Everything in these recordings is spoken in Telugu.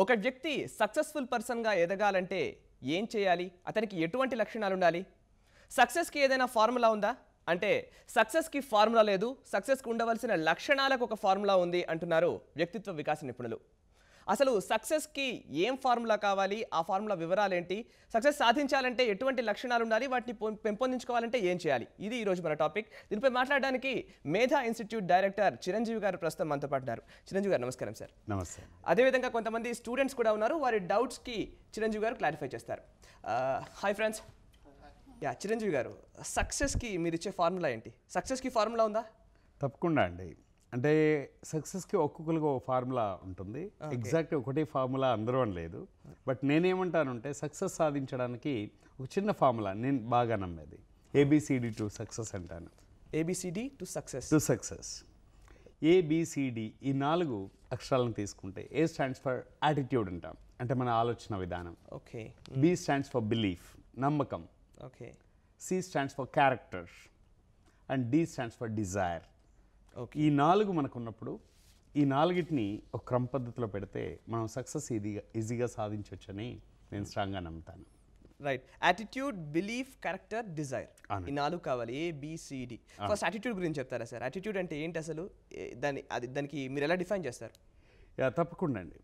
ఒక వ్యక్తి సక్సెస్ఫుల్ పర్సన్గా ఎదగాలంటే ఏం చేయాలి? అతనికి ఎటువంటి లక్షణాలు ఉండాలి? సక్సెస్కి ఏదైనా ఫార్ములా ఉందా? అంటే సక్సెస్కి ఫార్ములా లేదు, సక్సెస్కి ఉండవలసిన లక్షణాలకు ఒక ఫార్ములా ఉంది అంటున్నారు వ్యక్తిత్వ వికాస నిపుణులు. అసలు సక్సెస్కి ఏం ఫార్ములా కావాలి? ఆ ఫార్ములా వివరాలు ఏంటి? సక్సెస్ సాధించాలంటే ఎటువంటి లక్షణాలు ఉండాలి? వాటిని పెంపొందించుకోవాలంటే ఏం చేయాలి? ఇది ఈరోజు మన టాపిక్. దీనిపై మాట్లాడడానికి మేధా ఇన్స్టిట్యూట్ డైరెక్టర్ చిరంజీవి గారు ప్రస్తుతం మనతో పాటు ఉన్నారు. చిరంజీవి గారు నమస్కారం సార్. నమస్తే. అదేవిధంగా కొంతమంది స్టూడెంట్స్ కూడా ఉన్నారు, వారి డౌట్స్కి చిరంజీవి గారు క్లారిఫై చేస్తారు. Hi friends. చిరంజీవి గారు, సక్సెస్కి మీరు ఇచ్చే ఫార్ములా ఏంటి? సక్సెస్కి ఫార్ములా ఉందా? తప్పకుండా అండి. అంటే సక్సెస్కి ఒక్కొక్కరికి ఒక ఫార్ములా ఉంటుంది. ఎగ్జాక్ట్ ఒకటే ఫార్ములా అందరూ అని లేదు. బట్ నేనేమంటానంటే సక్సెస్ సాధించడానికి ఒక చిన్న ఫార్ములా నేను బాగా నమ్మేది, ఏబిసిడి టు సక్సెస్ అంటాను. A B C D to success. ఏబిసిడి ఈ 4 అక్షరాలను తీసుకుంటే ఏ స్టాండ్స్ ఫర్ యాటిట్యూడ్ అంటాం, అంటే మన ఆలోచన విధానం. Okay. B stands for belief, నమ్మకం. Okay. C stands for character and D stands for desire. Okay. ఈ 4 మనకు ఉన్నప్పుడు ఈ 4టిని ఒక క్రమ పద్ధతిలో పెడితే మనం సక్సెస్ ఈజీగా సాధించవచ్చని నేను స్ట్రాంగ్గా నమ్ముతాను. Right. Attitude, belief, character, desire, ఈ 4 కావాలి. ఏబిసిడి. ఫస్ట్ యాటిట్యూడ్ గురించి చెప్తారా సార్? యాటిట్యూడ్ అంటే ఏంటి అసలు? దానికి మీరు ఎలా డిఫైన్ చేస్తారు? తప్పకుండా అండి.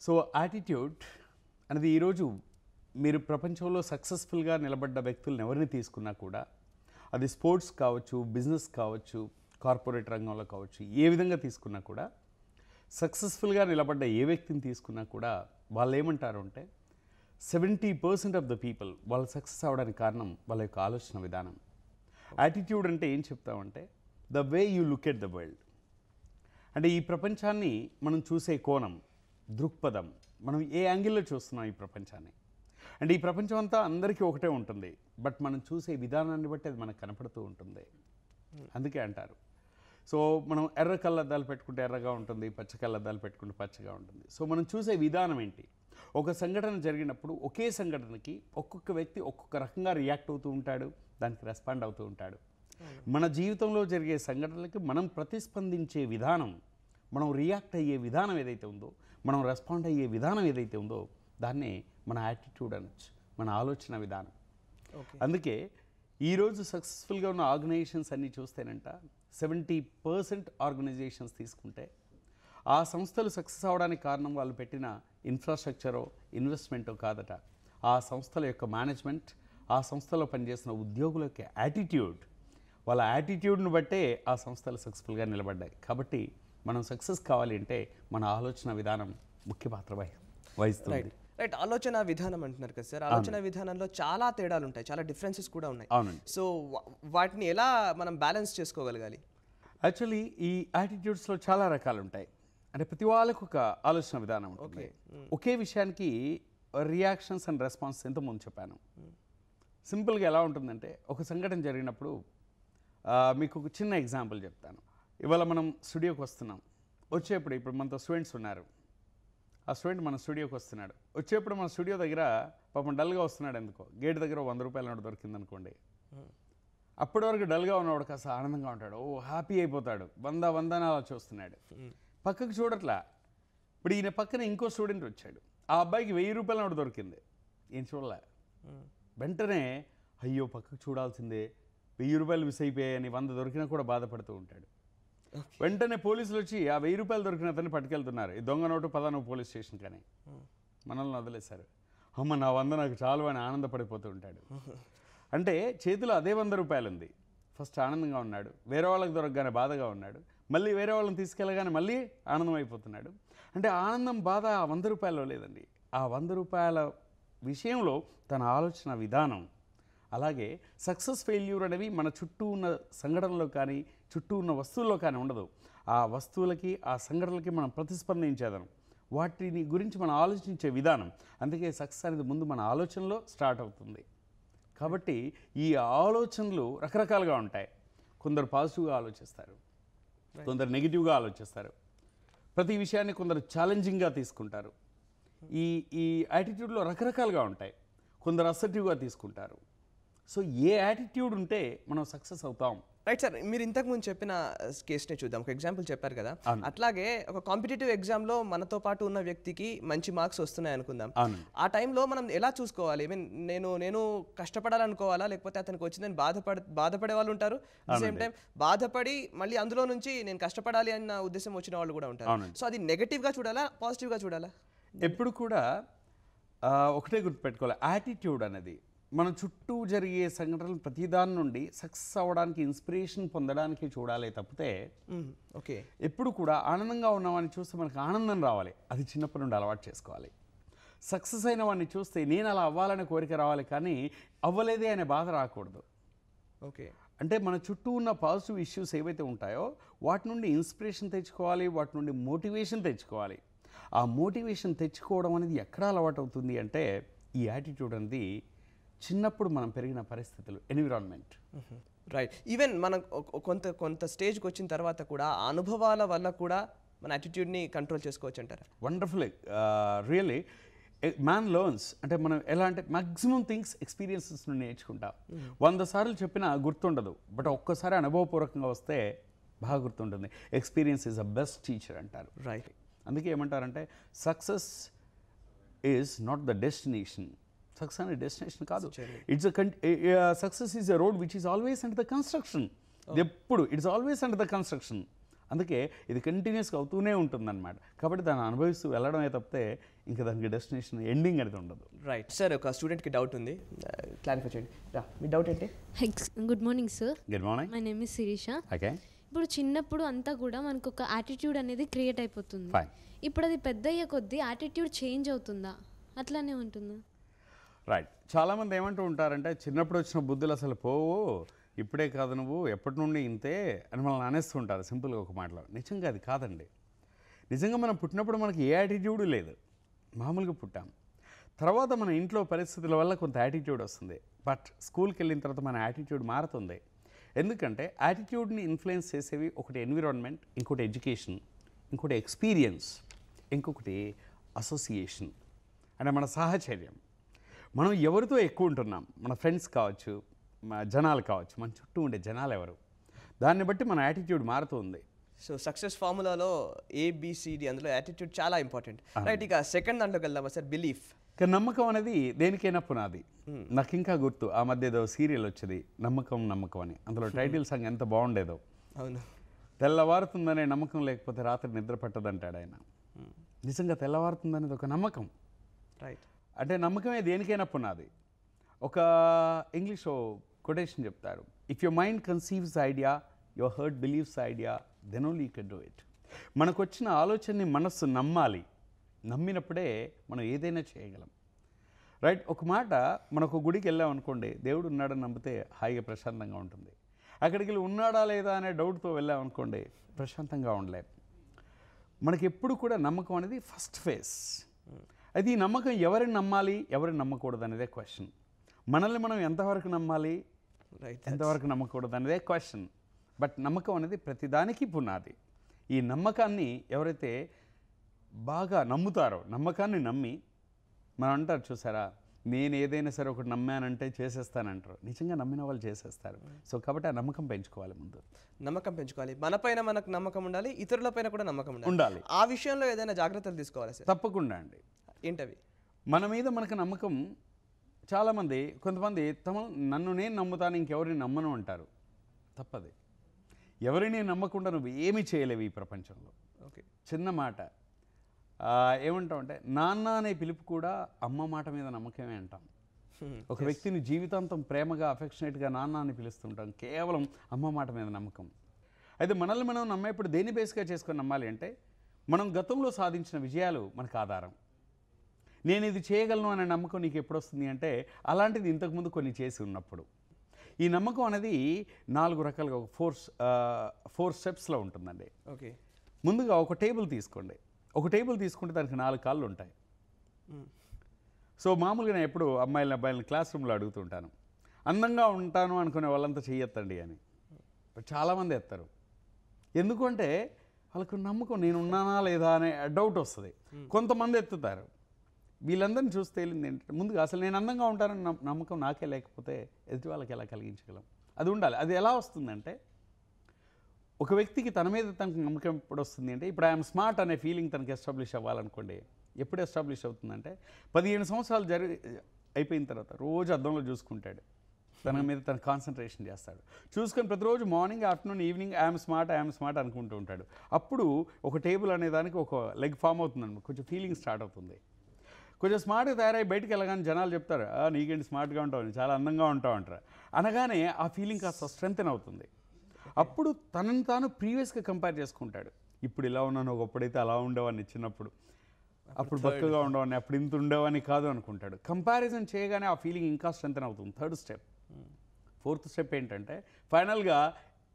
సో యాటిట్యూడ్ అనేది ఈరోజు మీరు ప్రపంచంలో సక్సెస్ఫుల్గా నిలబడ్డ వ్యక్తులను ఎవరిని తీసుకున్నా కూడా, అది స్పోర్ట్స్ కావచ్చు, బిజినెస్ కావచ్చు, కార్పొరేట్ రంగంలో కావచ్చు, ఏ విధంగా తీసుకున్నా కూడా, సక్సెస్ఫుల్గా నిలబడ్డ ఏ వ్యక్తిని తీసుకున్నా కూడా వాళ్ళు ఏమంటారు అంటే 70% ఆఫ్ ద పీపుల్ వాళ్ళు సక్సెస్ అవ్వడానికి కారణం వాళ్ళ యొక్క ఆలోచన విధానం. యాటిట్యూడ్ అంటే ఏం చెప్తామంటే the way you look at the world. అంటే ఈ ప్రపంచాన్ని మనం చూసే కోణం, దృక్పథం, మనం ఏ యాంగిల్లో చూస్తున్నాం ఈ ప్రపంచాన్ని. అంటే ఈ ప్రపంచం అంతా అందరికీ ఒకటే ఉంటుంది, బట్ మనం చూసే విధానాన్ని బట్టి అది మనకు కనపడుతూ ఉంటుంది. అందుకే అంటారు. సో మనం ఎర్ర కళ్ళద్దాలు పెట్టుకుంటే ఎర్రగా ఉంటుంది, పచ్చ కళ్ళద్దాలు పెట్టుకుంటే పచ్చగా ఉంటుంది. సో మనం చూసే విధానం ఏంటి? ఒక సంఘటన జరిగినప్పుడు ఒకే సంఘటనకి ఒక్కొక్క వ్యక్తి ఒక్కొక్క రకంగా రియాక్ట్ అవుతూ ఉంటాడు, దానికి రెస్పాండ్ అవుతూ ఉంటాడు. మన జీవితంలో జరిగే సంఘటనలకి మనం ప్రతిస్పందించే విధానం, మనం రియాక్ట్ అయ్యే విధానం ఏదైతే ఉందో, మనం రెస్పాండ్ అయ్యే విధానం ఏదైతే ఉందో, దాన్నే మన యాటిట్యూడ్ అనొచ్చు, మన ఆలోచన విధానం. అందుకే ఈరోజు సక్సెస్ఫుల్గా ఉన్న ఆర్గనైజేషన్స్ అన్నీ చూస్తేనంట 70% ఆర్గనైజేషన్స్ తీసుకుంటే ఆ సంస్థలు సక్సెస్ అవ్వడానికి కారణం వాళ్ళు పెట్టిన ఇన్ఫ్రాస్ట్రక్చరో ఇన్వెస్ట్మెంటో కాదట, ఆ సంస్థల యొక్క మేనేజ్మెంట్, ఆ సంస్థలో పనిచేసిన ఉద్యోగుల యొక్క యాటిట్యూడ్. వాళ్ళ యాటిట్యూడ్ను బట్టే ఆ సంస్థలు సక్సెస్ఫుల్గా నిలబడ్డాయి. కాబట్టి మనం సక్సెస్ కావాలి అంటే మన ఆలోచన విధానం ముఖ్య పాత్ర వహిస్తుంది. రైట్. ఆలోచన విధానం అంటున్నారు కదా సార్. ఆలోచన విధానంలో చాలా తేడాలు ఉంటాయి, చాలా డిఫరెన్సెస్ కూడా ఉన్నాయి. అవునండి. సో వాటిని ఎలా మనం బ్యాలెన్స్ చేసుకోగలగాలి? యాక్చువల్లీ ఈ యాటిట్యూడ్స్లో చాలా రకాలు ఉంటాయి. అంటే ప్రతి వాళ్ళకు ఒక ఆలోచన విధానం ఉంటుంది. ఒకే విషయానికి రియాక్షన్స్ అండ్ రెస్పాన్స్ ఎంతోమంది చెప్పాను. సింపుల్గా ఎలా ఉంటుందంటే, ఒక సంఘటన జరిగినప్పుడు మీకు ఒక చిన్న ఎగ్జాంపుల్ చెప్తాను. ఇవాళ మనం స్టూడియోకి వస్తున్నాం. వచ్చేప్పుడు ఇప్పుడు మనతో స్టూడెంట్స్ ఉన్నారు. ఆ స్టూడెంట్ మన స్టూడియోకి వస్తున్నాడు. వచ్చేప్పుడు మన స్టూడియో దగ్గర పాపం డల్గా వస్తున్నాడు, ఎందుకో గేట్ దగ్గర 100 రూపాయల నోటు దొరికింది అనుకోండి. అప్పటి వరకు డల్గా ఉన్నవాడు కాస్త ఆనందంగా ఉంటాడు, హ్యాపీ అయిపోతాడు, 100 అని అలా చూస్తున్నాడు. పక్కకు చూడట్లా. ఇప్పుడు ఈయన పక్కన ఇంకో స్టూడెంట్ వచ్చాడు, ఆ అబ్బాయికి 1000 రూపాయల నోటు దొరికింది, ఏం చూడలే. వెంటనే అయ్యో పక్కకు చూడాల్సిందే, 1000 రూపాయలు మిస్ అయిపోయాయని 100 దొరికినా కూడా బాధపడుతూ ఉంటాడు. వెంటనే పోలీసులు వచ్చి ఆ 1000 రూపాయలు దొరికిన అతన్ని పట్టుకెళ్తున్నారు. ఈ దొంగ నోటు పదాను పోలీస్ స్టేషన్ కానీ మనల్ని వదిలేశారు. అమ్మ నా 100 నాకు చాలు అని ఆనందపడిపోతూ ఉంటాడు. అంటే చేతిలో అదే 100 రూపాయలు ఉంది. ఫస్ట్ ఆనందంగా ఉన్నాడు, వేరే వాళ్ళకి దొరకగానే బాధగా ఉన్నాడు, మళ్ళీ వేరే వాళ్ళని తీసుకెళ్ళగానే మళ్ళీ ఆనందం అయిపోతున్నాడు. అంటే ఆనందం, బాధ ఆ 100 రూపాయల్లో లేదండి, ఆ 100 రూపాయల విషయంలో తన ఆలోచన విధానం. అలాగే సక్సెస్ ఫెయిల్యూర్ అనేవి మన చుట్టూ ఉన్న సంఘటనలో కానీ చుట్టూ ఉన్న వస్తువుల్లో కానీ ఉండదు. ఆ వస్తువులకి, ఆ సంఘటనలకి మనం ప్రతిస్పందించేదనం, వాటిని గురించి మనం ఆలోచించే విధానం. అందుకే సక్సెస్ అనేది ముందు మన ఆలోచనలో స్టార్ట్ అవుతుంది. కాబట్టి ఈ ఆలోచనలు రకరకాలుగా ఉంటాయి. కొందరు పాజిటివ్గా ఆలోచిస్తారు, కొందరు నెగిటివ్గా ఆలోచిస్తారు. ప్రతి విషయాన్ని కొందరు ఛాలెంజింగ్గా తీసుకుంటారు. ఈ యాటిట్యూడ్లో రకరకాలుగా ఉంటాయి. కొందరు అసర్టివ్గా తీసుకుంటారు. సో ఏ యాటిట్యూడ్ ఉంటే మనం సక్సెస్ అవుతాం. రైట్ సార్, మీరు ఇంతకుముందు చెప్పిన కేసునే చూద్దాం. ఒక ఎగ్జాంపుల్ చెప్పారు కదా, అట్లాగే ఒక కాంపిటేటివ్ ఎగ్జామ్లో మనతో పాటు ఉన్న వ్యక్తికి మంచి మార్క్స్ వస్తున్నాయి అనుకుందాం. ఆ టైంలో మనం ఎలా చూసుకోవాలి? ఐ మీన్ నేను కష్టపడాలనుకోవాలా, లేకపోతే అతనికి వచ్చిందని బాధపడే వాళ్ళు ఉంటారు, సేమ్ టైం బాధపడి మళ్ళీ అందులో నుంచి నేను కష్టపడాలి అన్న ఉద్దేశం వచ్చిన వాళ్ళు కూడా ఉంటారు. సో అది నెగటివ్గా చూడాలా, పాజిటివ్గా చూడాలా? ఎప్పుడు కూడా ఒకటే గుర్తుపెట్టుకోవాలి, యాటిట్యూడ్ అనేది మన చుట్టూ జరిగే సంఘటనలు ప్రతిదాని నుండి సక్సెస్ అవ్వడానికి ఇన్స్పిరేషన్ పొందడానికి చూడాలి తప్పితే ఓకే ఎప్పుడు కూడా ఆనందంగా ఉన్నవాడిని చూస్తే మనకు ఆనందం రావాలి, అది చిన్నప్పటి నుండి అలవాటు చేసుకోవాలి. సక్సెస్ అయిన వాడిని చూస్తే నేను అలా అవ్వాలనే కోరిక రావాలి, కానీ అవ్వలేదే అనే బాధ రాకూడదు. ఓకే, అంటే మన చుట్టూ ఉన్న పాజిటివ్ ఇష్యూస్ ఏవైతే ఉంటాయో వాటి నుండి ఇన్స్పిరేషన్ తెచ్చుకోవాలి, వాటి నుండి మోటివేషన్ తెచ్చుకోవాలి. ఆ మోటివేషన్ తెచ్చుకోవడం అనేది ఎక్కడ అలవాటు అవుతుంది అంటే ఈ యాటిట్యూడ్ అనేది చిన్నప్పుడు మనం పెరిగిన పరిస్థితులు, ఎన్విరాన్మెంట్. రైట్. ఈవెన్ మనం కొంత స్టేజ్కి వచ్చిన తర్వాత కూడా అనుభవాల వల్ల కూడా మన యాటిట్యూడ్ని కంట్రోల్ చేసుకోవచ్చు అంటారా? Wonderful, really man learns. అంటే మనం ఎలా అంటే మ్యాక్సిమం థింగ్స్ ఎక్స్పీరియన్సెస్ నుండి నేర్చుకుంటాం. 100 సార్లు చెప్పినా గుర్తుండదు, బట్ ఒక్కసారి అనుభవపూర్వకంగా వస్తే బాగా గుర్తుంటుంది. Experience is a best teacher అంటారు. రైట్. అందుకే ఏమంటారంటే success is not the destination. Success అనే డెస్టినేషన్ కాదు, it's success is a road which is always under the construction. ఎప్పుడు it's always under the construction. అందుకే ఇది కంటిన్యూస్గా అవుతూనే ఉంటుందన్నమాట. కాబట్టి దాన్ని అనుభవిస్తూ వెళ్ళడమే తప్పితే ఇంకా దానికి డెస్టినేషన్ ఎండింగ్ అనేది ఉండదు. రైట్. సార్, ఒక స్టూడెంట్కి డౌట్ ఉంది, క్లారిఫై చేయండి. మీ డౌట్ ఏంటి? Good morning sir. Good morning. My name is Sirisha. Okay. ఇప్పుడు చిన్నప్పుడు అంతా కూడా మనకు ఒక యాటిట్యూడ్ అనేది క్రియేట్ అయిపోతుంది. ఇప్పుడు అది పెద్ద అయ్యే కొద్దీ యాటిట్యూడ్ చేంజ్ అవుతుందా, అట్లానే ఉంటుందా? రైట్. చాలామంది ఏమంటూ ఉంటారంటే చిన్నప్పుడు వచ్చిన బుద్ధులు అసలు పోవు, ఇప్పుడే కాదు నువ్వు ఎప్పటి నుండి ఇంతే అని మనల్ని అనేస్తూ ఉంటారు సింపుల్గా ఒక మాటలో. నిజంగా అది కాదండి. నిజంగా మనం పుట్టినప్పుడు మనకి ఏ యాటిట్యూడ్ లేదు, మామూలుగా పుట్టాం. తర్వాత మన ఇంట్లో పరిస్థితుల వల్ల కొంత యాటిట్యూడ్ వస్తుంది, బట్ స్కూల్కి వెళ్ళిన తర్వాత మన యాటిట్యూడ్ మారుతుంది. ఎందుకంటే యాటిట్యూడ్ని ఇన్ఫ్లుయెన్స్ చేసేవి ఒకటి ఎన్విరాన్మెంట్, ఇంకోటి ఎడ్యుకేషన్, ఇంకోటి ఎక్స్పీరియన్స్, ఇంకొకటి అసోసియేషన్ అంటే మన సాహచర్యం. మనం ఎవరితో ఎక్కువ ఉంటున్నాం, మన ఫ్రెండ్స్ కావచ్చు, జనాలు కావచ్చు, మన చుట్టూ ఉండే జనాలు ఎవరు, దాన్ని బట్టి మన యాటిట్యూడ్ మారుతుంది. సో సక్సెస్ ఫార్ములాలో ABCD, అందులో యాటిట్యూడ్ చాలా ఇంపార్టెంట్. రైట్. ఇక సెకండ్ దాంట్లోకి వెళ్దామా సార్? బిలీఫ్. నమ్మకం అనేది దేనికైనా పునాది. నాకు ఇంకా గుర్తు, ఆ మధ్య ఏదో సీరియల్ వచ్చేది నమ్మకం నమ్మకం అని. అందులో టైటిల్ సాంగ్ ఎంత బాగుండేదో. అవును. తెల్లవారుతుందనే నమ్మకం లేకపోతే రాత్రి నిద్ర పట్టదంటాడు ఆయన. నిజంగా తెల్లవారుతుందనేది ఒక నమ్మకం. రైట్. అంటే నమ్మకమే దేనికైనా పునాది. ఒక ఇంగ్లీష్లో కొటేషన్ చెప్తారు, if your mind conceives idea, your heart believes idea, then only you can do it. మనకు వచ్చిన ఆలోచనని మనస్సు నమ్మాలి, నమ్మినప్పుడే మనం ఏదైనా చేయగలం. రైట్. ఒక మాట, మనకు గుడికి వెళ్ళాం అనుకోండి, దేవుడు ఉన్నాడని నమ్మితే హాయిగా ప్రశాంతంగా ఉంటుంది. అక్కడికి వెళ్ళి ఉన్నాడా లేదా అనే డౌట్తో వెళ్ళాం అనుకోండి, ప్రశాంతంగా ఉండలేం. మనకి ఎప్పుడు కూడా నమ్మకం అనేది ఫస్ట్ ఫేజ్. అది ఈ నమ్మకం ఎవరిని నమ్మాలి, ఎవరిని నమ్మకూడదు అనేదే క్వశ్చన్. మనల్ని మనం ఎంతవరకు నమ్మాలి, ఎంతవరకు నమ్మకూడదు అనేదే క్వశ్చన్. బట్ నమ్మకం అనేది ప్రతిదానికి పునాది. ఈ నమ్మకాన్ని ఎవరైతే బాగా నమ్ముతారో, నమ్మకాన్ని నమ్మి మనం అంటారు చూసారా, నేను ఏదైనా సరే ఒకటి నమ్మానంటే చేసేస్తానంటారు. నిజంగా నమ్మిన వాళ్ళు చేసేస్తారు. సో కాబట్టి ఆ నమ్మకం పెంచుకోవాలి. ముందు నమ్మకం పెంచుకోవాలి. మనపైన మనకు నమ్మకం ఉండాలి, ఇతరులపైన కూడా నమ్మకం ఉండాలి. ఆ విషయంలో ఏదైనా జాగ్రత్తలు తీసుకోవాలి సార్? తప్పకుండా అండి. ఏంటవి? మన మీద మనకు నమ్మకం, చాలామంది కొంతమంది నన్ను నేను నమ్ముతాను, ఇంకెవరిని నమ్మను అంటారు. తప్పది. ఎవరిని నమ్మకుండా నువ్వు ఏమీ చేయలేవు ఈ ప్రపంచంలో. ఓకే. చిన్న మాట ఏమంటామంటే, నాన్న అనే పిలుపు కూడా అమ్మ మాట మీద నమ్మకమే అంటాం. ఒక వ్యక్తిని జీవితాంతం ప్రేమగా అఫెక్షనేట్గా నాన్న అని పిలుస్తుంటాం, కేవలం అమ్మ మాట మీద నమ్మకం. అయితే మనల్ని మనం నమ్మేప్పుడు దేని బేస్గా చేసుకొని నమ్మాలి అంటే, మనం గతంలో సాధించిన విజయాలు మనకు ఆధారం. నేను ఇది చేయగలను అనే నమ్మకం నీకు ఎప్పుడు వస్తుంది అంటే, అలాంటిది ఇంతకుముందు కొన్ని చేసి ఉన్నప్పుడు. ఈ నమ్మకం అనేది 4 రకాలుగా, ఒక 4 స్టెప్స్లో ఉంటుందండి. ఓకే. ముందుగా ఒక టేబుల్ తీసుకోండి. ఒక టేబుల్ తీసుకుంటే దానికి 4 కాళ్ళు ఉంటాయి. సో మామూలుగా నేను ఎప్పుడు అబ్బాయిలను క్లాస్ రూమ్లో అడుగుతుంటాను, అందంగా ఉంటాను అనుకునే వాళ్ళంతా చెయ్యొద్దండి అని. చాలామంది ఎత్తారు. ఎందుకంటే వాళ్ళకు నమ్మకం, నేను ఉన్నానా లేదా అనే డౌట్ వస్తుంది. కొంతమంది ఎత్తుతారు. వీళ్ళందరినీ చూస్తే తెలియదు ఏంటంటే, ముందుగా అసలు నేను అందంగా ఉంటానని నమ్మకం నాకే లేకపోతే ఎదుటి వాళ్ళకి ఎలా కలిగించగలం? అది ఉండాలి. అది ఎలా వస్తుందంటే, ఒక వ్యక్తికి తన మీద తనకు నమ్మకం ఎప్పుడు వస్తుంది అంటే, ఇప్పుడు ఐఎమ్ స్మార్ట్ అనే ఫీలింగ్ తనకి ఎస్టాబ్లిష్ అవ్వాలనుకోండి. ఎప్పుడు ఎస్టాబ్లిష్ అవుతుందంటే 15 సంవత్సరాలు అయిపోయిన తర్వాత రోజు అద్దంలో చూసుకుంటాడు, తన మీద తన కాన్సన్ట్రేషన్ చేస్తాడు. చూసుకొని ప్రతిరోజు morning, afternoon, evening I'm smart అనుకుంటూ ఉంటాడు. అప్పుడు ఒక టేబుల్ అనే దానికి ఒక లెగ్ ఫామ్ అవుతుందండి, కొంచెం ఫీలింగ్ స్టార్ట్ అవుతుంది. కొంచెం స్మార్ట్గా తయారై బయటికి వెళ్ళగానే జనాలు చెప్తారు, నీకేంటి స్మార్ట్గా ఉంటావు, చాలా అందంగా ఉంటావు అంటారు. అనగానే ఆ ఫీలింగ్ కాస్త స్ట్రెంగ్తెన్ అవుతుంది. అప్పుడు తనని తాను ప్రీవియస్గా కంపేర్ చేసుకుంటాడు. ఇప్పుడు ఇలా ఉన్నాను, ఒకప్పుడైతే అలా ఉండేవాడిని చిన్నప్పుడు, అప్పుడు బక్కగా ఉండేవాడిని, అప్పుడు ఇంత ఉండేవాడిని కాదు అనుకుంటాడు. కంపారిజన్ చేయగానే ఆ ఫీలింగ్ ఇంకా స్ట్రెంగ్తెన్ అవుతుంది. 3rd step. 4th స్టెప్ ఏంటంటే ఫైనల్గా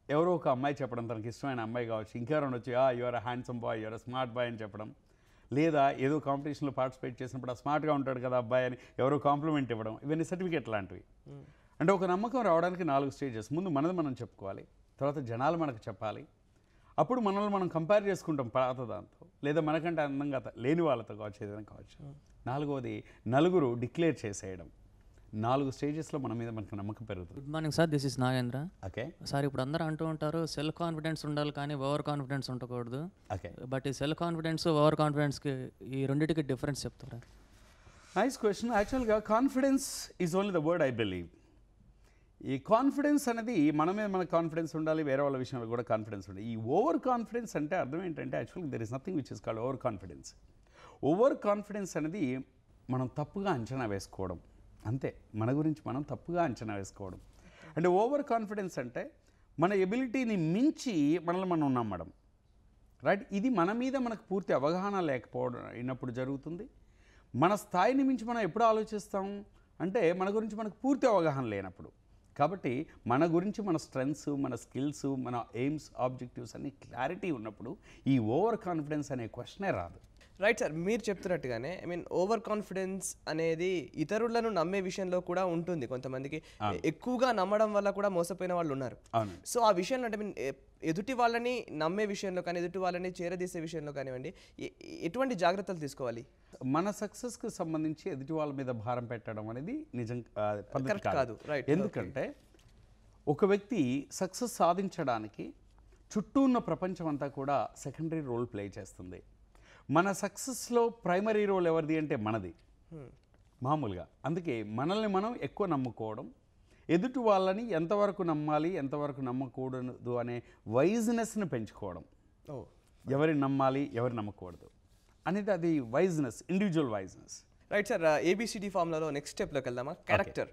ఎవరో ఒక అమ్మాయి చెప్పడం, తనకి ఇష్టమైన అమ్మాయి కావచ్చు, ఇంకెవరైనా వచ్చి your handsome boy, your smart boy అని చెప్పడం, లేదా ఏదో కాంపిటీషన్లో పార్టిసిపేట్ చేసినప్పుడు ఆ స్మార్ట్గా ఉంటాడు కదా అబ్బాయి అని ఎవరో కాంప్లిమెంట్ ఇవ్వడం, ఇవన్నీ సర్టిఫికేట్ లాంటివి. అంటే ఒక నమ్మకం రావడానికి 4 స్టేజెస్. ముందు మనది మనం చెప్పుకోవాలి, తర్వాత జనాలు మనకు చెప్పాలి, అప్పుడు మనల్ని మనం కంపేర్ చేసుకుంటాం పాత దాంతో, లేదా మనకంటే అందంగా లేని వాళ్ళతో కావచ్చు, ఏదైనా కావచ్చు. 4వది నలుగురు డిక్లేర్ చేసేయడం. 4 స్టేజెస్లో మన మీద మనకు నమ్మకం పెరుగుతుంది. Good morning sir, this is Nagendra. Okay sir, ఇప్పుడు అందరూ అంటూ ఉంటారు సెల్ఫ్ కాన్ఫిడెన్స్ ఉండాలి కానీ ఓవర్ కాన్ఫిడెన్స్ ఉండకూడదు. ఓకే, బట్ ఈ సెల్ఫ్ కాన్ఫిడెన్స్ ఓవర్ కాన్ఫిడెన్స్కి ఈ రెండింటికి డిఫరెన్స్ చెప్తారా? Nice question. యాక్చువల్గా confidence is only the word I believe. ఈ కాన్ఫిడెన్స్ అనేది మన మీద మనకు కాన్ఫిడెన్స్ ఉండాలి, వేరే వాళ్ళ విషయంలో కూడా కాన్ఫిడెన్స్ ఉండాలి. ఈ ఓవర్ కాన్ఫిడెన్స్ అంటే అర్థం ఏంటంటే, యాక్చువల్గా there is nothing which is called over confidence. Over confidence అనేది మనం తప్పుగా అంచనా వేసుకోవడం, అంతే. మన గురించి మనం తప్పుగా అంచనా వేసుకోవడం. అంటే ఓవర్ కాన్ఫిడెన్స్ అంటే మన ఎబిలిటీని మించి మనల్ని మనం నమ్మడం, రైట్? ఇది మన మీద మనకు పూర్తి అవగాహన లేకపోవడం అయినప్పుడు జరుగుతుంది. మన స్థాయిని మించి మనం ఎప్పుడు ఆలోచిస్తాం అంటే మన గురించి మనకు పూర్తి అవగాహన లేనప్పుడు. కాబట్టి మన గురించి మన స్ట్రెంగ్స్, మన స్కిల్స్, మన ఎయిమ్స్, ఆబ్జెక్టివ్స్ అన్ని క్లారిటీ ఉన్నప్పుడు ఈ ఓవర్ కాన్ఫిడెన్స్ అనే క్వశ్చనే రాదు. రైట్ సార్, మీరు చెప్తున్నట్టుగానే ఓవర్ కాన్ఫిడెన్స్ అనేది ఇతరులను నమ్మే విషయంలో కూడా ఉంటుంది. కొంతమందికి ఎక్కువగా నమ్మడం వల్ల కూడా మోసపోయిన వాళ్ళు ఉన్నారు. సో ఆ విషయంలో అంటే ఎదుటి వాళ్ళని నమ్మే విషయంలో కానీ, ఎదుటి వాళ్ళని చేరదీసే విషయంలో కానివ్వండి, ఎటువంటి జాగ్రత్తలు తీసుకోవాలి? మన సక్సెస్కి సంబంధించి ఎదుటి వాళ్ళ మీద భారం పెట్టడం అనేది నిజం పద్ధతి కాదు. రైట్. ఎందుకంటే ఒక వ్యక్తి సక్సెస్ సాధించడానికి చుట్టూ ఉన్న ప్రపంచం అంతా కూడా సెకండరీ రోల్ ప్లే చేస్తుంది. మన సక్సెస్లో ప్రైమరీ రోల్ ఎవరిది అంటే మనది, మామూలుగా. అందుకే మనల్ని మనం ఎక్కువ నమ్ముకోవడం, ఎదుటి వాళ్ళని ఎంతవరకు నమ్మాలి, ఎంతవరకు నమ్మకూడదు అనే వైజ్నెస్ని పెంచుకోవడం. ఎవరిని నమ్మాలి, ఎవరు నమ్మకూడదు అనేది అది wiseness, individual wiseness. Right sir, ABCD ఫార్ములాలో నెక్స్ట్ స్టెప్లోకి వెళ్దామా? క్యారెక్టర్.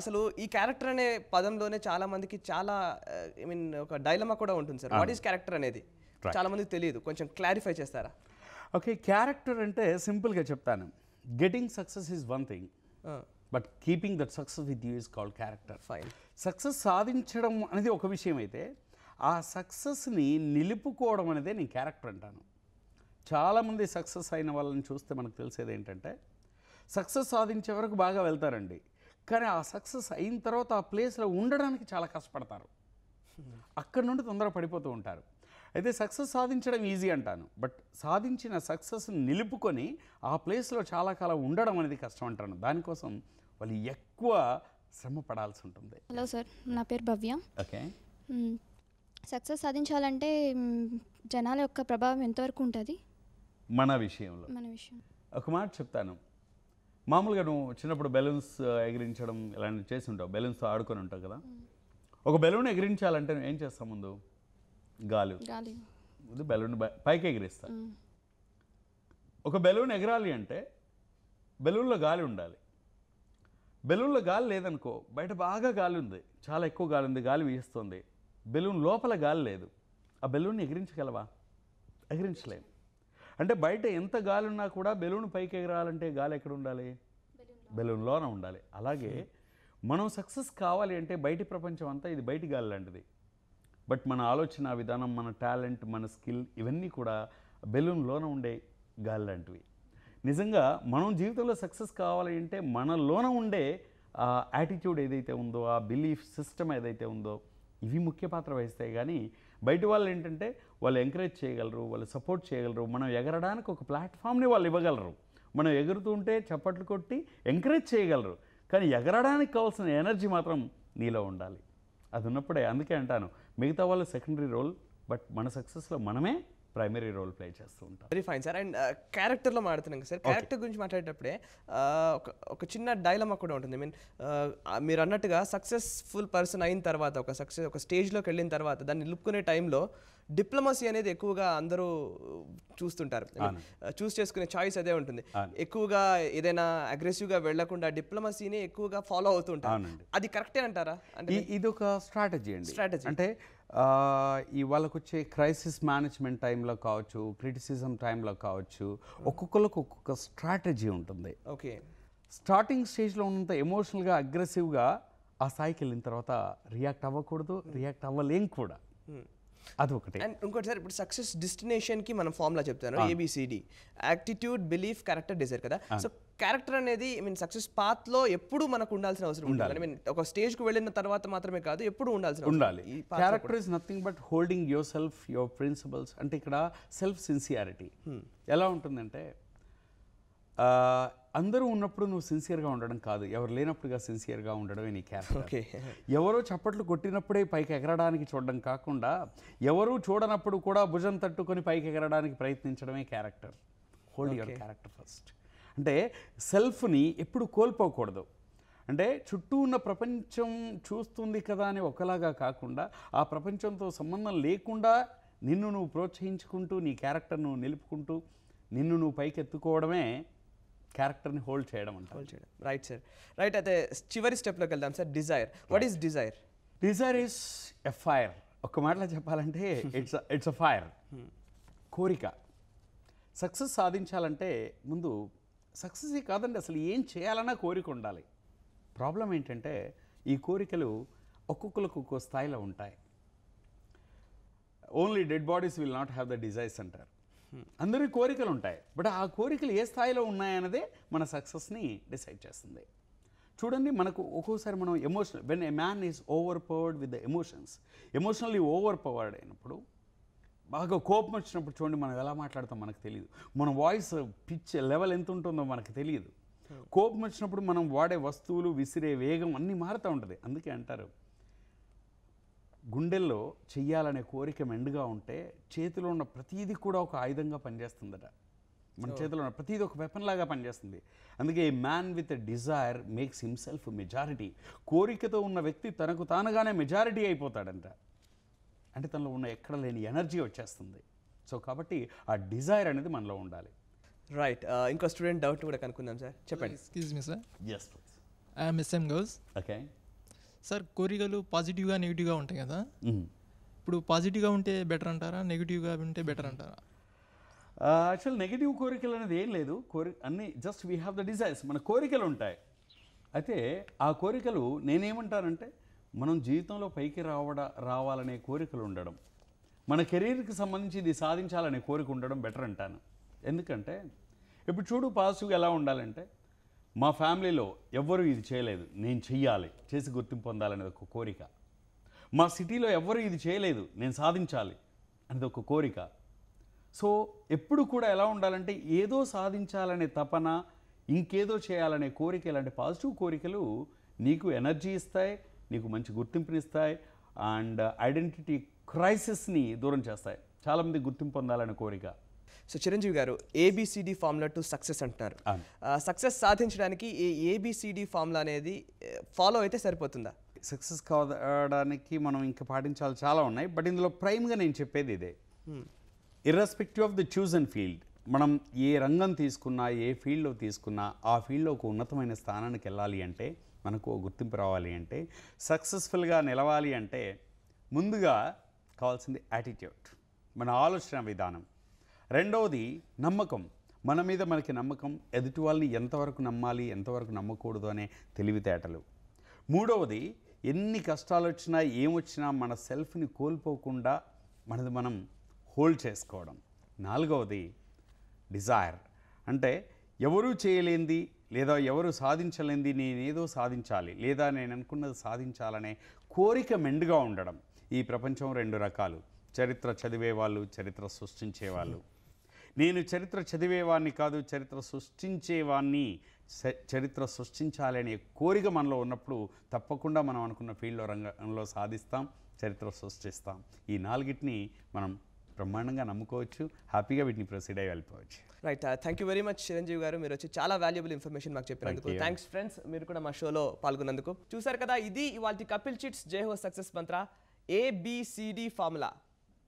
అసలు ఈ క్యారెక్టర్ అనే పదంలోనే చాలా మందికి చాలా ఒక డైలమా కూడా ఉంటుంది సార్. వాట్ ఈస్ క్యారెక్టర్ అనేది చాలా మందికి తెలియదు, కొంచెం క్లారిఫై చేస్తారా? ఓకే, క్యారెక్టర్ అంటే సింపుల్గా చెప్తాను, getting success is one thing, but keeping that success with you is called character. Fine. Success సాధించడం అనేది ఒక విషయం అయితే, ఆ సక్సెస్ని నిలుపుకోవడం అనేదే నేను క్యారెక్టర్ అంటాను. చాలామంది సక్సెస్ అయిన వాళ్ళని చూస్తే మనకు తెలిసేది ఏంటంటే, సక్సెస్ సాధించే వరకు బాగా వెళ్తారండి, కానీ ఆ సక్సెస్ అయిన తర్వాత ఆ ప్లేస్లో ఉండడానికి చాలా కష్టపడతారు, అక్కడి నుండి తొందరగా పడిపోతూ ఉంటారు. అయితే సక్సెస్ సాధించడం ఈజీ అంటాను, బట్ సాధించిన సక్సెస్ని నిలుపుకొని ఆ ప్లేస్లో చాలా కాలం ఉండడం అనేది కష్టం అంటాను. దానికోసం వాళ్ళు ఎక్కువ శ్రమ పడాల్సి ఉంటుంది. హలో సార్, నా పేరు భవ్య. ఓకే, సక్సెస్ సాధించాలంటే జనాల యొక్క ప్రభావం ఎంతవరకు ఉంటుంది మన విషయంలో? మన విషయం ఒక మాట చెప్తాను. మామూలుగా నువ్వు చిన్నప్పుడు బెలూన్స్ ఎగిరించడం ఇలాంటివి చేసి ఉంటావు, బెలూన్స్తో ఆడుకొని ఉంటావు కదా. ఒక బెలూన్ ఎగిరించాలంటే నువ్వు ఏం చేస్తావు? ముందు గాలి ముందు బెలూన్ పైకి ఎగిరిస్తా. ఒక బెలూన్ ఎగరాలి అంటే బెలూన్లో గాలి ఉండాలి. బెలూన్లో గాలి లేదనుకో, బయట బాగా గాలి ఉంది, చాలా ఎక్కువ గాలి ఉంది, గాలి వీస్తుంది, బెలూన్ లోపల గాలి లేదు, ఆ బెలూన్ని ఎగిరించగలవా? ఎగిరించలేము. అంటే బయట ఎంత గాలి ఉన్నా కూడా బెలూన్ పైకి ఎగరాలంటే గాలి ఎక్కడ ఉండాలి? బెలూన్లోనే ఉండాలి. అలాగే మనం సక్సెస్ కావాలి అంటే బయటి ప్రపంచం అంతా ఇది బయటి గాలి లాంటిది, బట్ మన ఆలోచన విధానం, మన టాలెంట్, మన స్కిల్ ఇవన్నీ కూడా బెలూన్లోనే ఉండే గాలి లాంటివి. నిజంగా మనం జీవితంలో సక్సెస్ కావాలి అంటే మనలోన ఉండే ఆ యాటిట్యూడ్ ఏదైతే ఉందో, ఆ బిలీఫ్ సిస్టమ్ ఏదైతే ఉందో, ఇవి ముఖ్య పాత్ర వహిస్తాయి. కానీ బయట వాళ్ళు ఏంటంటే వాళ్ళు ఎంకరేజ్ చేయగలరు, వాళ్ళు సపోర్ట్ చేయగలరు, మనం ఎగరడానికి ఒక ప్లాట్ఫామ్ని వాళ్ళు ఇవ్వగలరు, మనం ఎగురుతుంటే చప్పట్లు కొట్టి ఎంకరేజ్ చేయగలరు, కానీ ఎగరడానికి కావాల్సిన ఎనర్జీ మాత్రం నీలో ఉండాలి. అది ఉన్నప్పుడే, అందుకే అంటాను మిగతా వాళ్ళు సెకండరీ రోల్ బట్ మన సక్సెస్లో మనమే ప్రైమరీ రోల్ ప్లే చేస్తూ ఉంటాం. Very fine sir. అండ్ క్యారెక్టర్లో మాట్లాడుతున్నాం కదా సార్, క్యారెక్టర్ గురించి మాట్లాడేటప్పుడే ఒక చిన్న డైలమా కూడా ఉంటుంది. మీన్ మీరు అన్నట్టుగా సక్సెస్ఫుల్ పర్సన్ అయిన తర్వాత ఒక స్టేజ్లోకి వెళ్ళిన తర్వాత దాన్ని నిలుపుకునే టైంలో డిప్లొమసీ అనేది ఎక్కువగా అందరూ చూస్తుంటారు, చూస్ చేసుకునే చాయిస్ అదే ఉంటుంది. ఎక్కువగా ఏదైనా అగ్రెసివ్గా వెళ్లకుండా డిప్లొమసీని ఎక్కువగా ఫాలో అవుతూ ఉంటారు. అది కరెక్టే అంటారా? అంటే ఇది ఒక స్ట్రాటజీ అంటే ఈ వాళ్ళకు వచ్చే క్రైసిస్ మేనేజ్మెంట్ టైంలో కావచ్చు, క్రిటిసిజం టైంలో కావచ్చు, ఒక్కొక్కరికి ఒక్కొక్క స్ట్రాటజీ ఉంటుంది. ఓకే, స్టార్టింగ్ స్టేజ్లో ఉన్నంత ఎమోషనల్గా అగ్రెసివ్గా ఆ స్థాయికి వెళ్ళిన తర్వాత రియాక్ట్ అవ్వకూడదు, రియాక్ట్ అవ్వలేం కూడా. అదొకటి. అండ్ ఇంకోటి సార్, ఇప్పుడు సక్సెస్ డెస్టినేషన్కి మనం ఫార్ములా చెప్తాను, ABCD: attitude, belief, character, desire కదా. సో క్యారెక్టర్ అనేది సక్సెస్ పాత్లో ఎప్పుడు మనకు ఉండాల్సిన అవసరం ఉంటుంది. ఒక స్టేజ్కి వెళ్ళిన తర్వాత మాత్రమే కాదు, ఎప్పుడు ఉండాలి. Character is nothing but holding yourself, your principles. అంటే ఇక్కడ సెల్ఫ్ సిన్సియారిటీ ఎలా ఉంటుందంటే, అందరూ ఉన్నప్పుడు నువ్వు సిన్సియర్గా ఉండడం కాదు, ఎవరు లేనప్పుడుగా సిన్సియర్గా ఉండడమే నీ క్యారెక్టర్. ఎవరో చప్పట్లు కొట్టినప్పుడే పైకి ఎగరడానికి చూడడం కాకుండా, ఎవరూ చూడనప్పుడు కూడా భుజం తట్టుకొని పైకి ఎగరడానికి ప్రయత్నించడమే character. Hold your character first. అంటే సెల్ఫ్ని ఎప్పుడు కోల్పోకూడదు. అంటే చుట్టూ ఉన్న ప్రపంచం చూస్తుంది కదా అని ఒకలాగా కాకుండా, ఆ ప్రపంచంతో సంబంధం లేకుండా నిన్ను నువ్వు ప్రోత్సహించుకుంటూ, నీ క్యారెక్టర్ నువ్వు నిలుపుకుంటూ, నిన్ను నువ్వు పైకి ఎత్తుకోవడమే క్యారెక్టర్ని హోల్డ్ చేయడం అంటారు. Right sir, right. అయితే చివరి స్టెప్లోకి వెళ్దాం సార్. Desire. What is desire? Desire is a fire. ఒక మాటలో చెప్పాలంటే ఇట్స్ అ ఫైర్. కోరిక. సక్సెస్ సాధించాలంటే ముందు సక్సెస్ కాదండి, అసలు ఏం చేయాలన్నా కోరిక ఉండాలి. ప్రాబ్లం ఏంటంటే ఈ కోరికలు ఒక్కొక్కరికి ఒక్కో స్థాయిలో ఉంటాయి. Only dead bodies will not have the desires అంటారు. అందరికీ కోరికలు ఉంటాయి, బట్ ఆ కోరికలు ఏ స్థాయిలో ఉన్నాయన్నదే మన సక్సెస్ని డిసైడ్ చేస్తుంది. చూడండి, మనకు ఒక్కోసారి మనం emotional, when a man is over powered with the emotionally over powered అయినప్పుడు, బాగా కోపం వచ్చినప్పుడు చూడండి మనం ఎలా మాట్లాడతాం మనకు తెలియదు, మన వాయిస్ పిచ్ లెవెల్ ఎంత ఉంటుందో మనకు తెలియదు. కోపం వచ్చినప్పుడు మనం వాడే వస్తువులు, విసిరే వేగం అన్నీ మారుతూ ఉంటుంది. అందుకే అంటారు, గుండెల్లో చెయ్యాలనే కోరిక మెండుగా ఉంటే చేతిలో ఉన్న ప్రతీది కూడా ఒక ఆయుధంగా పనిచేస్తుందట. మన చేతిలో ఉన్న ప్రతీది ఒక వెపన్ లాగా పనిచేస్తుంది. అందుకే ఏ man with a desire makes himself majority. కోరికతో ఉన్న వ్యక్తి తనకు తానుగానే మెజారిటీ అయిపోతాడంట. అంటే తనలో ఉన్న ఎక్కడ లేని ఎనర్జీ వచ్చేస్తుంది. సో కాబట్టి ఆ డిజైర్ అనేది మనలో ఉండాలి. రైట్. ఇంకో స్టూడెంట్ డౌట్ కూడా కనుక్కుందాం సార్, చెప్పండి. Excuse me sir. Yes please. I'm SM Ghouse. Okay sir, కోరికలు పాజిటివ్గా నెగిటివ్గా ఉంటాయి కదా. ఇప్పుడు పాజిటివ్గా ఉంటే బెటర్ అంటారా, నెగిటివ్గా ఉంటే బెటర్ అంటారా? యాక్చువల్ నెగిటివ్ కోరికలు అనేది ఏం లేదు. అన్నీ just we have the desires. మన కోరికలు ఉంటాయి. అయితే ఆ కోరికలు నేనేమంటానంటే, మనం జీవితంలో పైకి రావాలనే కోరికలు ఉండడం, మన కెరీర్కి సంబంధించి ఇది సాధించాలనే కోరిక ఉండడం బెటర్ అంటాను. ఎందుకంటే ఇప్పుడు చూడు, పాజిటివ్గా ఎలా ఉండాలంటే, మా ఫ్యామిలీలో ఎవ్వరూ ఇది చేయలేదు, నేను చెయ్యాలి, చేసి గుర్తింపు పొందాలనేది ఒక కోరిక. మా సిటీలో ఎవ్వరూ ఇది చేయలేదు, నేను సాధించాలి అనేది ఒక కోరిక. సో ఎప్పుడు కూడా ఎలా ఉండాలంటే, ఏదో సాధించాలనే తపన, ఇంకేదో చేయాలనే కోరిక, ఇలాంటి పాజిటివ్ కోరికలు నీకు ఎనర్జీ ఇస్తాయి, నీకు మంచి గుర్తింపునిస్తాయి, అండ్ ఐడెంటిటీ క్రైసిస్ని దూరం చేస్తాయి. చాలామంది గుర్తింపు పొందాలనే కోరిక. సో చిరంజీవి గారు, ABCD ఫార్ములా టు సక్సెస్ అంటున్నారు. సక్సెస్ సాధించడానికి ఈ ABCD ఫార్ములా అనేది ఫాలో అయితే సరిపోతుందా? సక్సెస్ కావడానికి మనం ఇంకా పాటించాలి చాలా ఉన్నాయి, బట్ ఇందులో ప్రైమ్గా నేను చెప్పేది ఇదే. Irrespective of the chosen field, మనం ఏ రంగం తీసుకున్నా, ఏ ఫీల్డ్లో తీసుకున్నా, ఆ ఫీల్డ్లో ఒక ఉన్నతమైన స్థానానికి వెళ్ళాలి అంటే, మనకు గుర్తింపు రావాలి అంటే, సక్సెస్ఫుల్గా నిలవాలి అంటే, ముందుగా కావాల్సింది యాటిట్యూడ్, మన ఆలోచన విధానం. రెండవది నమ్మకం, మన మీద మనకి నమ్మకం, ఎదుటి వాళ్ళని ఎంతవరకు నమ్మాలి, ఎంతవరకు నమ్మకూడదు అనే తెలివితేటలు. మూడవది, ఎన్ని కష్టాలు వచ్చినా ఏమొచ్చినా మన సెల్ఫ్ని కోల్పోకుండా మనది మనం హోల్డ్ చేసుకోవడం. నాలుగవది డిజైర్, అంటే ఎవరూ చేయలేంది లేదా ఎవరు సాధించలేంది నేనేదో సాధించాలి, లేదా నేను అనుకున్నది సాధించాలనే కోరిక మెండుగా ఉండడం. ఈ ప్రపంచం రెండు రకాలు, చరిత్ర చదివేవాళ్ళు, చరిత్ర సృష్టించేవాళ్ళు. నేను చరిత్ర చదివేవాడిని కాదు, చరిత్ర సృష్టించేవాడిని. చరిత్ర సృష్టించాలి అనే కోరిక మనలో ఉన్నప్పుడు తప్పకుండా మనం అనుకున్న ఫీల్డ్లో రంగంలో సాధిస్తాం, చరిత్ర సృష్టిస్తాం. ఈ 4ని మనం బ్రహ్మాండంగా నమ్ముకోవచ్చు, హ్యాపీగా వీటిని ప్రొసీడ్ అయ్యి వెళ్ళిపోవచ్చు. Right, thank you very much Chiranjeevi గారు, మీరు వచ్చి చాలా వాల్యుబుల్ ఇన్ఫర్మేషన్ మాకు చెప్పినందుకు. థ్యాంక్స్ ఫ్రెండ్స్, మీరు కూడా మా షోలో పాల్గొన్నందుకు. చూసారు కదా, ఇది ఇవాల్టి కపిల్ చిట్స్ జై హో success mantra. ABCD formula: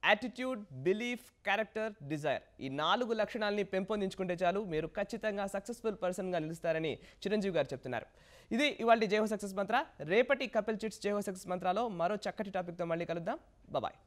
attitude, belief, character, desire. ఈ 4 లక్షణాలని పెంపొందించుకుంటే చాలు మీరు ఖచ్చితంగా సక్సెస్ఫుల్ పర్సన్గా నిలుస్తారని చిరంజీవి గారు చెప్తున్నారు. ఇది ఇవాల్టి జై హో సక్సెస్ మంత్ర. రేపటి కపిల్ చిట్స్ జై హో సక్సెస్ మంత్రాలో మరో చక్కటి టాపిక్తో మళ్ళీ కలుద్దాం. బాయ్.